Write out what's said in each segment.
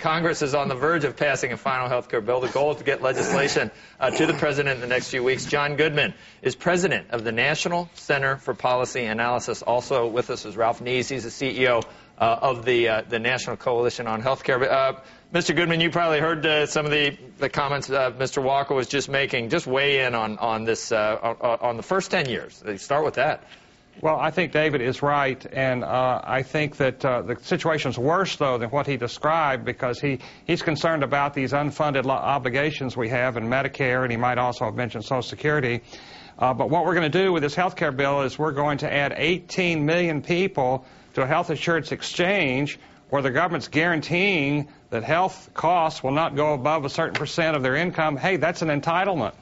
Congress is on the verge of passing a final health care bill. The goal is to get legislation to the president in the next few weeks. John Goodman is president of the National Center for Policy Analysis. Also with us is Ralph Nees. He's the CEO of the National Coalition on Health Care. Mr. Goodman, you probably heard some of the comments Mr. Walker was just making. Just weigh in on this, on the first 10 years. Start with that. Well, I think David is right, and I think that the situation is worse, though, than what he described, because he's concerned about these unfunded obligations we have in Medicare, and he might also have mentioned Social Security. But what we're going to do with this health care bill is we're going to add 18 million people to a health insurance exchange where the government's guaranteeing that health costs will not go above a certain % of their income. Hey, that's an entitlement.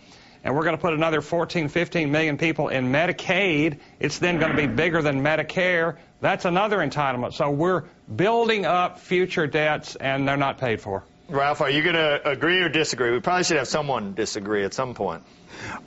And we're going to put another 14, 15 million people in Medicaid. It's then going to be bigger than Medicare. That's another entitlement. So we're building up future debts, and they're not paid for. Ralph, are you going to agree or disagree? We probably should have someone disagree at some point.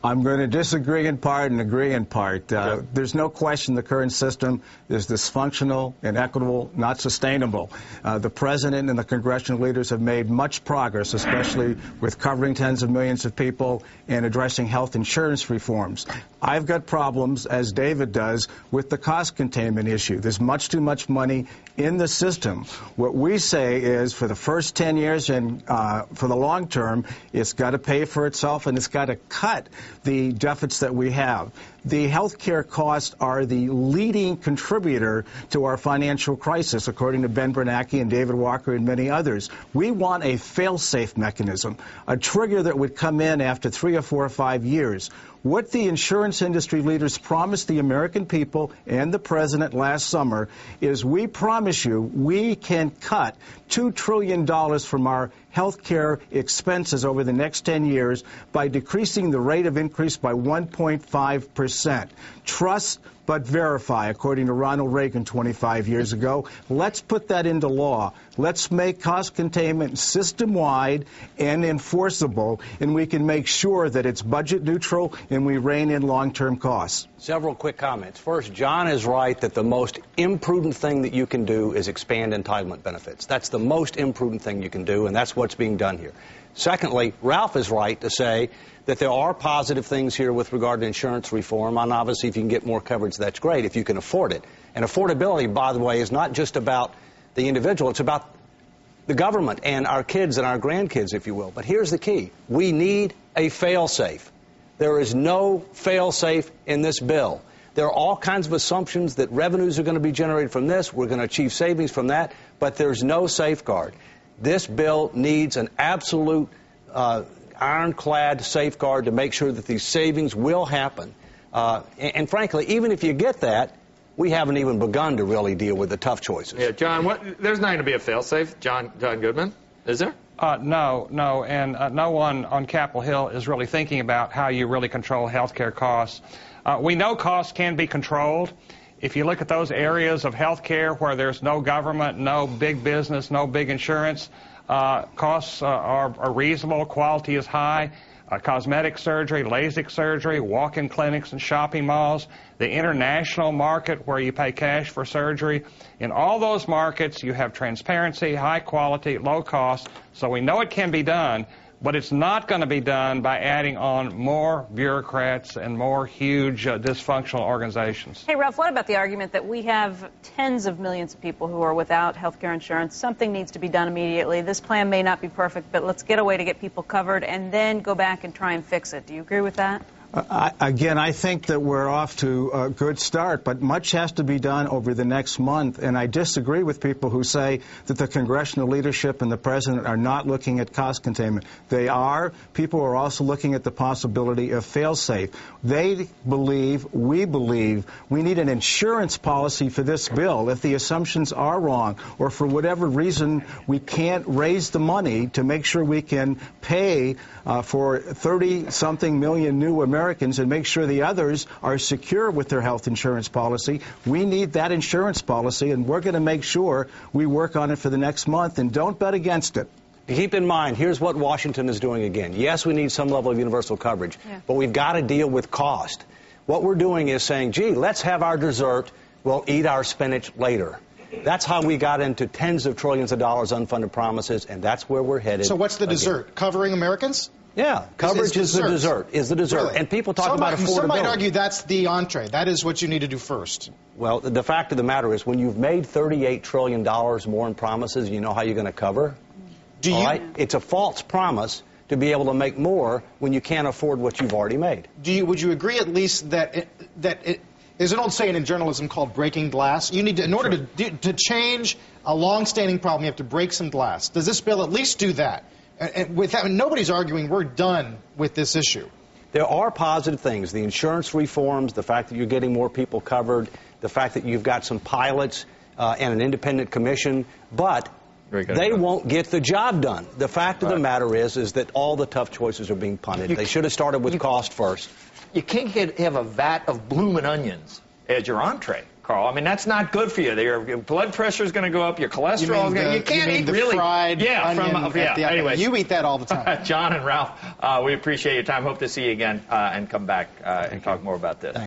I'm going to disagree in part and agree in part. There's no question the current system is dysfunctional, inequitable, not sustainable. The president and the congressional leaders have made much progress, especially with covering tens of millions of people and addressing health insurance reforms. I've got problems, as David does, with the cost containment issue. There's much too much money in the system. What we say is for the first 10 years and for the long term, it's got to pay for itself and it's got to cut the deficits that we have. The health care costs are the leading contributor to our financial crisis, according to Ben Bernanke and David Walker and many others. We want a fail-safe mechanism, a trigger that would come in after 3 or 4 or 5 years. What the insurance industry leaders promised the American people and the president last summer is we promise you we can cut $2 trillion from our health care expenses over the next 10 years by decreasing the rate of increase by 1.5%. Trust but verify, according to Ronald Reagan 25 years ago. Let's put that into law. Let's make cost containment system-wide and enforceable, and we can make sure that it's budget neutral and we rein in long-term costs. Several quick comments. First, John is right that the most imprudent thing that you can do is expand entitlement benefits. That's the most imprudent thing you can do, and that's what's being done here. Secondly, Ralph is right to say that there are positive things here with regard to insurance reform, and obviously if you can get more coverage, that's great, if you can afford it. And affordability, by the way, is not just about the individual, it's about the government and our kids and our grandkids, if you will. But here's the key. We need a fail-safe. There is no fail-safe in this bill. There are all kinds of assumptions that revenues are going to be generated from this, we're going to achieve savings from that, but there's no safeguard. This bill needs an absolute ironclad safeguard to make sure that these savings will happen. And frankly, even if you get that, we haven't even begun to really deal with the tough choices. Yeah, John, there's not going to be a fail-safe, John Goodman, is there? No, and no one on Capitol Hill is really thinking about how you really control health care costs. We know costs can be controlled. If you look at those areas of health care where there's no government, no big business, no big insurance, costs are reasonable, quality is high. Cosmetic surgery, LASIK surgery, walk-in clinics and shopping malls, the international market where you pay cash for surgery. In all those markets, you have transparency, high quality, low cost. So we know it can be done, but it's not going to be done by adding on more bureaucrats and more huge dysfunctional organizations. Hey, Ralph, what about the argument that we have tens of millions of people who are without health care insurance? Something needs to be done immediately. This plan may not be perfect, but let's get a way to get people covered and then go back and try and fix it. Do you agree with that? Again, I think that we're off to a good start, but much has to be done over the next month, and I disagree with people who say that the congressional leadership and the president are not looking at cost containment. They are. People are also looking at the possibility of fail-safe. They believe, we need an insurance policy for this bill. If the assumptions are wrong, or for whatever reason we can't raise the money to make sure we can pay for 30-something million new Americans and make sure the others are secure with their health insurance policy. We need that insurance policy, and we're going to make sure we work on it for the next month, and don't bet against it. Keep in mind, here's what Washington is doing again. Yes, we need some level of universal coverage, but we've got to deal with cost. What we're doing is saying, gee, let's have our dessert, we'll eat our spinach later. That's how we got into tens of trillions of dollars unfunded promises, and that's where we're headed. So what's the dessert? Covering Americans? Yeah, coverage is the dessert. Really? And people talk about affordability. Some might argue that's the entree. That is what you need to do first. Well, the fact of the matter is, when you've made $38 trillion more in promises, you know how you're going to cover? Do you? All right? It's a false promise to be able to make more when you can't afford what you've already made. Would you agree at least that there's an old saying in journalism called breaking glass? You need to, in order to change a long-standing problem, you have to break some glass. Does this bill at least do that? And with that, nobody's arguing we're done with this issue. There are positive things. The insurance reforms, the fact that you're getting more people covered, the fact that you've got some pilots and an independent commission, but they won't get the job done. The fact of the matter is that all the tough choices are being punted. They should have started with cost first. You can't have a vat of bloomin' onions as your entree, Carl. I mean, that's not good for you. Your blood pressure is going to go up. Your cholesterol is going to... You can't eat really... fried onion anyway. You eat that all the time. John and Ralph, we appreciate your time. Hope to see you again and come back and talk more about this.